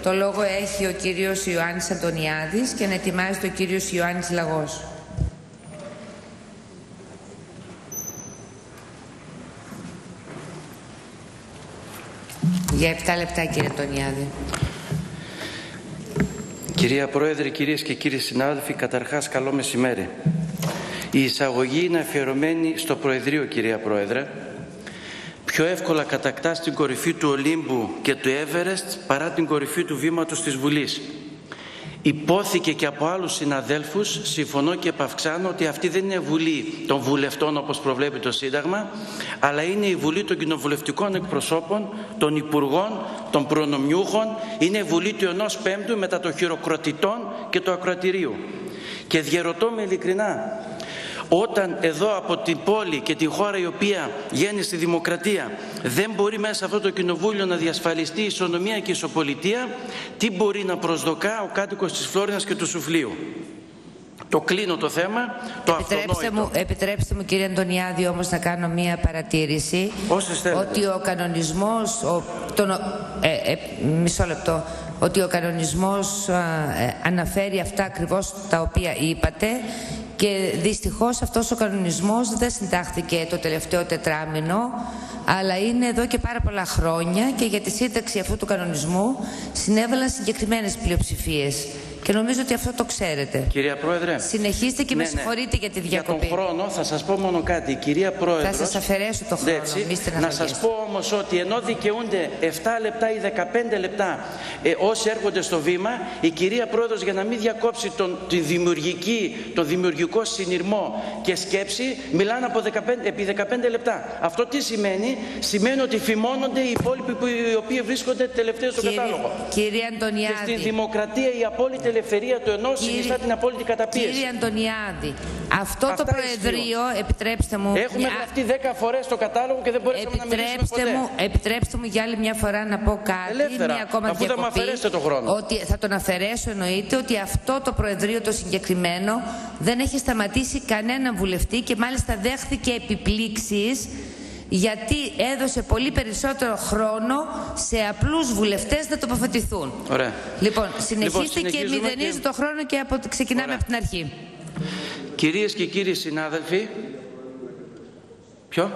Το λόγο έχει ο κύριος Ιωάννης Αντωνιάδης και να ετοιμάζεται ο κύριος Ιωάννης Λαγός. Για 7 λεπτά, κύριε Αντωνιάδη. Κυρία Πρόεδρε, κυρίες και κύριοι συνάδελφοι, καταρχάς καλό μεσημέρι. Η εισαγωγή είναι αφιερωμένη στο Προεδρείο, κυρία Πρόεδρε. Πιο εύκολα κατακτάς την κορυφή του Ολύμπου και του Έβερεστ παρά την κορυφή του βήματος της Βουλής. Υπόθηκε και από άλλους συναδέλφους, συμφωνώ και επαυξάνω, ότι αυτή δεν είναι Βουλή των βουλευτών όπως προβλέπει το Σύνταγμα, αλλά είναι η Βουλή των κοινοβουλευτικών εκπροσώπων, των υπουργών, των προνομιούχων, είναι η Βουλή του 1/5 μετά των χειροκροτητών και του ακροατηρίου. Και διαρωτώ με ειλικρινά, όταν εδώ από την πόλη και την χώρα η οποία γέννησε τη δημοκρατία δεν μπορεί μέσα σε αυτό το κοινοβούλιο να διασφαλιστεί η ισονομία και η ισοπολιτεία, τι μπορεί να προσδοκά ο κάτοικος της Φλόρινας και του Σουφλίου? Το κλείνω το θέμα, το αυτονόητο. Επιτρέψτε μου, κύριε Αντωνιάδη, όμως να κάνω μία παρατήρηση. Όσες θέλετε. Ότι ο κανονισμός, μισό λεπτό, ότι ο κανονισμός αναφέρει αυτά ακριβώς τα οποία είπατε, και δυστυχώς αυτός ο κανονισμός δεν συντάχθηκε το τελευταίο τετράμινο, αλλά είναι εδώ και πάρα πολλά χρόνια, και για τη σύνταξη αυτού του κανονισμού συνέβαλαν συγκεκριμένες πλειοψηφίες. Και νομίζω ότι αυτό το ξέρετε. Κυρία Πρόεδρε. Συνεχίστε και με συγχωρείτε για τη διακοπή. Για τον χρόνο θα σας πω μόνο κάτι. Κυρία Πρόεδρος, θα σας αφαιρέσω το χρόνο. Να σας πω όμως ότι ενώ δικαιούνται 7 λεπτά ή 15 λεπτά όσοι έρχονται στο βήμα, η κυρία Πρόεδρος, για να μην διακόψει τον δημιουργικό συνειρμό και σκέψη, μιλάνε επί 15 λεπτά. Αυτό τι σημαίνει? Σημαίνει ότι φημώνονται οι υπόλοιποι οι οποίοι βρίσκονται τελευταίοι στο κατάλογο. Κύριε Αντωνιάδη. Και στην δημοκρατία η απόλυτη ελευθερία του ενός συνιστά την απόλυτη καταπίεση. Κύριε Αντωνιάδη, αυτό το Προεδρείο, επιτρέψτε μου... Έχουμε γραφτεί 10 φορές στο κατάλογο και δεν μπορέσαμε να μιλήσουμε ποτέ. Επιτρέψτε μου για άλλη μια φορά να πω κάτι. Ελεύθερα, μια ακόμα αφού δεν μου αφαιρέσετε τον χρόνο. Ότι θα τον αφαιρέσω, εννοείται, ότι αυτό το Προεδρείο το συγκεκριμένο δεν έχει σταματήσει κανέναν βουλευτή, και μάλιστα δέχθηκε επιπλήξεις, γιατί έδωσε πολύ περισσότερο χρόνο σε απλούς βουλευτές να τοποθετηθούν. Ωραία. Λοιπόν, συνεχίστε και μηδενίζει το χρόνο και ξεκινάμε από την αρχή. Κυρίες και κύριοι συνάδελφοι, ποιο?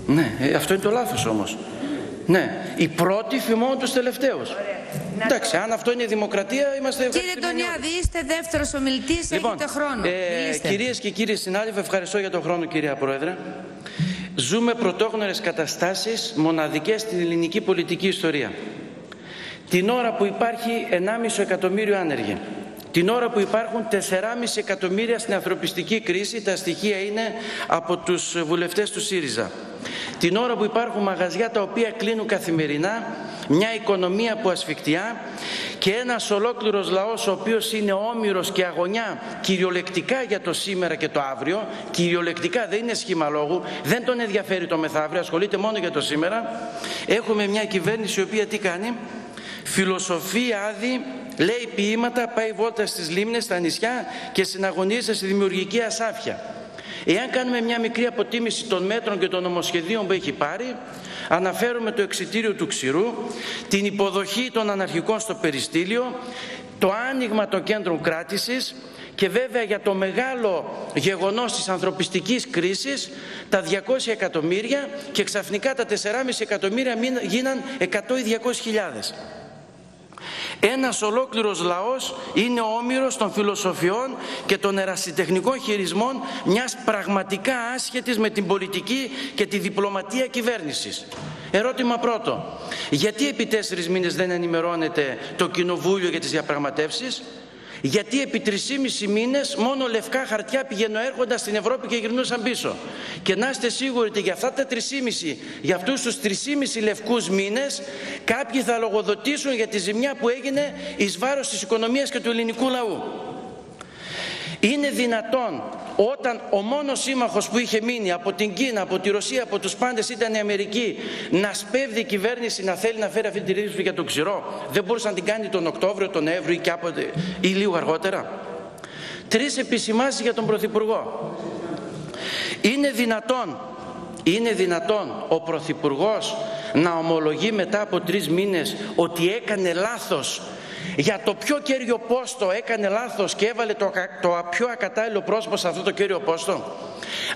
Ναι, αυτό είναι το λάθος όμως. Ναι, οι πρώτοι φημώνουν τους τελευταίους. Εντάξει, αν αυτό είναι η δημοκρατία, είμαστε ευχαριστημένοι. Κύριε Αντωνιάδη, είστε δεύτερος ομιλητής, έχετε χρόνο. Κυρίες και κύριοι συνάδελφοι, ευχαριστώ για τον χρόνο, κυρία Πρόεδρε. Ζούμε πρωτόγνωρες καταστάσεις, μοναδικές στην ελληνική πολιτική ιστορία. Την ώρα που υπάρχει 1,5 εκατομμύριο άνεργοι, την ώρα που υπάρχουν 4,5 εκατομμύρια στην ανθρωπιστική κρίση, τα στοιχεία είναι από τους βουλευτές του ΣΥΡΙΖΑ. Την ώρα που υπάρχουν μαγαζιά τα οποία κλείνουν καθημερινά, μια οικονομία που ασφικτιά και ένας ολόκληρος λαός ο οποίος είναι όμηρος και αγωνιά κυριολεκτικά για το σήμερα και το αύριο, κυριολεκτικά, δεν είναι σχήμα λόγου, δεν τον ενδιαφέρει το μεθαύριο, ασχολείται μόνο για το σήμερα. Έχουμε μια κυβέρνηση η οποία τι κάνει? Φιλοσοφεί άδει, λέει ποίηματα, πάει βόλτα στις λίμνες, στα νησιά και συναγωνίζεται στη δημιουργική ασάφεια. Εάν κάνουμε μια μικρή αποτίμηση των μέτρων και των νομοσχεδίων που έχει πάρει, αναφέρουμε το εξιτήριο του ξηρού, την υποδοχή των αναρχικών στο περιστήλιο, το άνοιγμα των κέντρων κράτησης και βέβαια για το μεγάλο γεγονός της ανθρωπιστικής κρίσης τα 200 εκατομμύρια, και ξαφνικά τα 4,5 εκατομμύρια γίναν 100 ή 200.000. Ένας ολόκληρος λαός είναι όμηρος των φιλοσοφιών και των ερασιτεχνικών χειρισμών μιας πραγματικά άσχετης με την πολιτική και τη διπλωματία κυβέρνησης. Ερώτημα πρώτο. Γιατί επί 4 μήνες δεν ενημερώνεται το Κοινοβούλιο για τις διαπραγματεύσεις? Γιατί επί 3,5 μήνες μόνο λευκά χαρτιά πηγαίνουν έρχοντα στην Ευρώπη και γυρνούσαν πίσω? Και να είστε σίγουροι ότι για αυτά τα 3,5, για αυτούς τους 3,5 λευκούς μήνες, κάποιοι θα λογοδοτήσουν για τη ζημιά που έγινε εις βάρος της οικονομίας και του ελληνικού λαού. Είναι δυνατόν όταν ο μόνος σύμμαχος που είχε μείνει από την Κίνα, από τη Ρωσία, από τους πάντες ήταν η Αμερική, να σπέβδει η κυβέρνηση να θέλει να φέρει αυτή τη ρύθμιση για το ξηρό? Δεν μπορούσε να την κάνει τον Οκτώβριο, τον Νοέμβριο ή λίγο αργότερα? 3 επισημάνσεις για τον Πρωθυπουργό. Είναι δυνατόν ο Πρωθυπουργός να ομολογεί μετά από 3 μήνες ότι έκανε λάθος για το πιο κέριο πόστο, έκανε λάθος και έβαλε το πιο ακατάλληλο πρόσωπο σε αυτό το κέριο πόστο?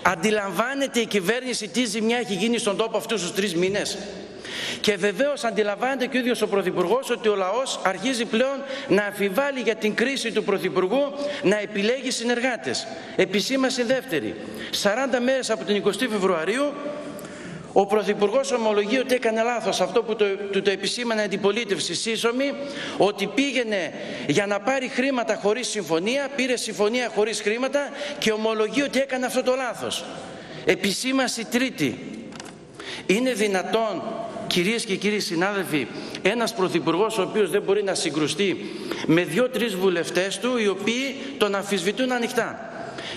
Αντιλαμβάνεται η κυβέρνηση τι ζημιά έχει γίνει στον τόπο αυτούς τους 3 μήνες? Και βεβαίως αντιλαμβάνεται και ο ίδιος ο Πρωθυπουργός ότι ο λαός αρχίζει πλέον να αμφιβάλλει για την κρίση του Πρωθυπουργού να επιλέγει συνεργάτες. Επισήμαση δεύτερη. 40 μέρες από την 20 Φεβρουαρίου ο Πρωθυπουργός ομολογεί ότι έκανε λάθος αυτό που το επισήμανε αντιπολίτευση σύσσωμη, ότι πήγαινε για να πάρει χρήματα χωρίς συμφωνία, πήρε συμφωνία χωρίς χρήματα και ομολογεί ότι έκανε αυτό το λάθος. Επισήμαση τρίτη. Είναι δυνατόν, κυρίες και κύριοι συνάδελφοι, ένας πρωθυπουργός ο οποίος δεν μπορεί να συγκρουστεί με 2-3 βουλευτές του οι οποίοι τον αμφισβητούν ανοιχτά?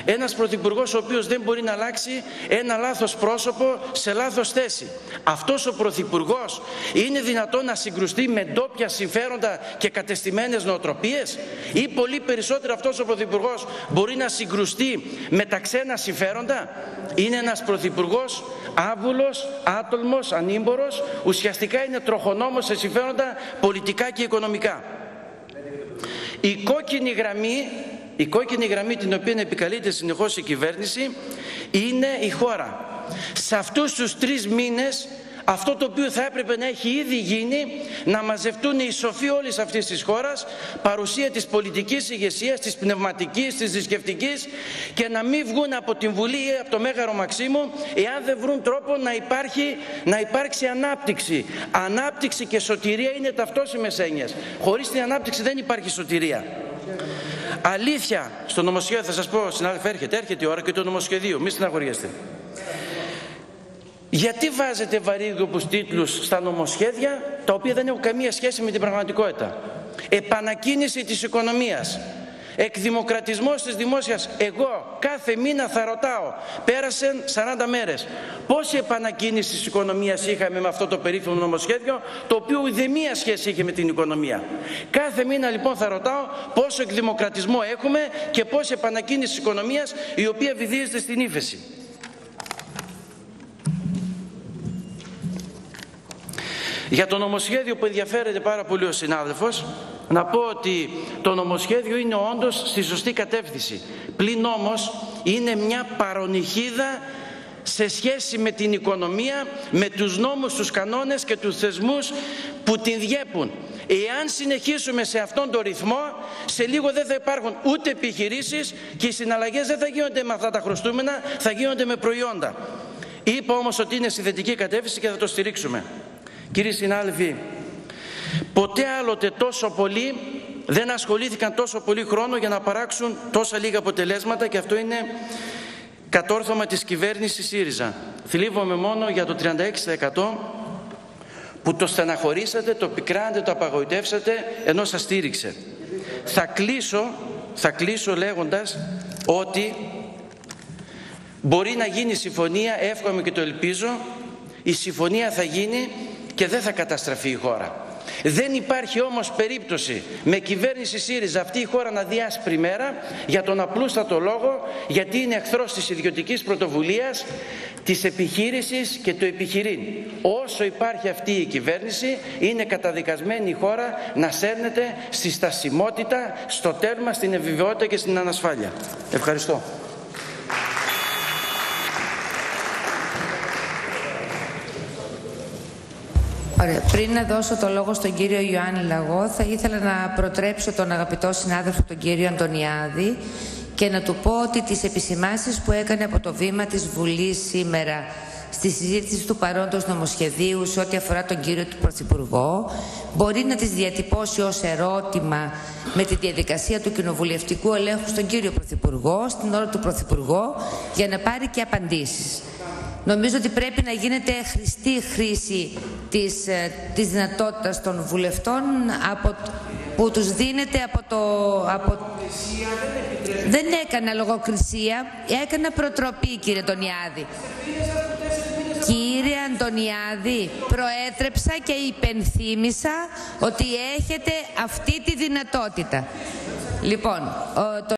Ένας πρωθυπουργός ο οποίος δεν μπορεί να αλλάξει ένα λάθος πρόσωπο σε λάθος θέση? Αυτός ο πρωθυπουργός είναι δυνατόν να συγκρουστεί με ντόπια συμφέροντα και κατεστημένες νοοτροπίες? Ή πολύ περισσότερο αυτός ο πρωθυπουργός μπορεί να συγκρουστεί με τα ξένα συμφέροντα? Είναι ένας πρωθυπουργός άβουλος, άτολμος, ανήμπορος, ουσιαστικά είναι τροχονόμος σε συμφέροντα πολιτικά και οικονομικά. Η κόκκινη γραμμή την οποία επικαλείται συνεχώς η κυβέρνηση είναι η χώρα. Σε αυτούς τους 3 μήνες αυτό το οποίο θα έπρεπε να έχει ήδη γίνει, να μαζευτούν οι σοφοί όλης αυτής της χώρας, παρουσία της πολιτικής ηγεσίας, της πνευματικής, της θρησκευτικής, και να μην βγουν από την Βουλή ή από το Μέγαρο Μαξίμου εάν δεν βρουν τρόπο να υπάρξει ανάπτυξη. Ανάπτυξη και σωτηρία είναι ταυτόσιμες έννοιες. Χωρίς την ανάπτυξη δεν υπάρχει σωτηρία. Αλήθεια, στο νομοσχέδιο θα σας πω, συνάδελφε, έρχεται η ώρα και το νομοσχεδίου, μη στεναχωριέστε. Γιατί βάζετε βαρύγδουπους τίτλους στα νομοσχέδια τα οποία δεν έχουν καμία σχέση με την πραγματικότητα? Επανακίνηση της οικονομίας, εκδημοκρατισμός της δημόσιας. Εγώ κάθε μήνα θα ρωτάω, πέρασαν 40 μέρες, πόση επανακίνηση της οικονομίας είχαμε με αυτό το περίφημο νομοσχέδιο, το οποίο ουδέμια σχέση είχε με την οικονομία? Κάθε μήνα λοιπόν θα ρωτάω πόσο εκδημοκρατισμό έχουμε και πόση επανακίνηση της οικονομίας, η οποία βυθίζεται στην ύφεση. Για το νομοσχέδιο που ενδιαφέρεται πάρα πολύ ο συνάδελφος, να πω ότι το νομοσχέδιο είναι όντως στη σωστή κατεύθυνση. Πλην όμως είναι μια παρονυχίδα σε σχέση με την οικονομία, με τους νόμους, τους κανόνες και τους θεσμούς που την διέπουν. Εάν συνεχίσουμε σε αυτόν τον ρυθμό, σε λίγο δεν θα υπάρχουν ούτε επιχειρήσεις και οι συναλλαγές δεν θα γίνονται με αυτά τα χρωστούμενα, θα γίνονται με προϊόντα. Είπα όμως ότι είναι στη θετική κατεύθυνση και θα το στηρίξουμε. Κύριοι συνάδελφοι, ποτέ άλλοτε τόσο πολλοί δεν ασχολήθηκαν τόσο πολύ χρόνο για να παράξουν τόσα λίγα αποτελέσματα, και αυτό είναι κατόρθωμα της κυβέρνησης ΣΥΡΙΖΑ. Θλίβομαι μόνο για το 36% που το στεναχωρήσατε, το πικράνετε, το απαγοητεύσατε, ενώ σας στήριξε. Θα κλείσω λέγοντας ότι μπορεί να γίνει συμφωνία, εύχομαι και το ελπίζω, η συμφωνία θα γίνει και δεν θα καταστραφεί η χώρα. Δεν υπάρχει όμως περίπτωση με κυβέρνηση ΣΥΡΙΖΑ αυτή η χώρα να δει άσπρη μέρα, για τον απλούστατο λόγο γιατί είναι εχθρός της ιδιωτικής πρωτοβουλίας, της επιχείρησης και του επιχειρήν. Όσο υπάρχει αυτή η κυβέρνηση, είναι καταδικασμένη η χώρα να σέρνεται στη στασιμότητα, στο τέρμα, στην ευβεβαιότητα και στην ανασφάλεια. Ευχαριστώ. Ωραία. Πριν να δώσω το λόγο στον κύριο Ιωάννη Λαγό, θα ήθελα να προτρέψω τον αγαπητό συνάδελφο τον κύριο Αντωνιάδη και να του πω ότι τις επισημάνσεις που έκανε από το βήμα της Βουλής σήμερα στη συζήτηση του παρόντος νομοσχεδίου σε ό,τι αφορά τον κύριο του Πρωθυπουργό, μπορεί να τις διατυπώσει ως ερώτημα με τη διαδικασία του κοινοβουλευτικού ελέγχου στον κύριο Πρωθυπουργό, στην ώρα του Πρωθυπουργό, για να πάρει και απαντήσεις. Νομίζω ότι πρέπει να γίνεται χρηστή χρήση της δυνατότητας των βουλευτών που τους δίνεται από το... Δεν έκανα λογοκρισία, έκανα προτροπή, κύριε Αντωνιάδη. Κύριε Αντωνιάδη, προέτρεψα και υπενθύμησα ότι έχετε αυτή τη δυνατότητα. Λοιπόν,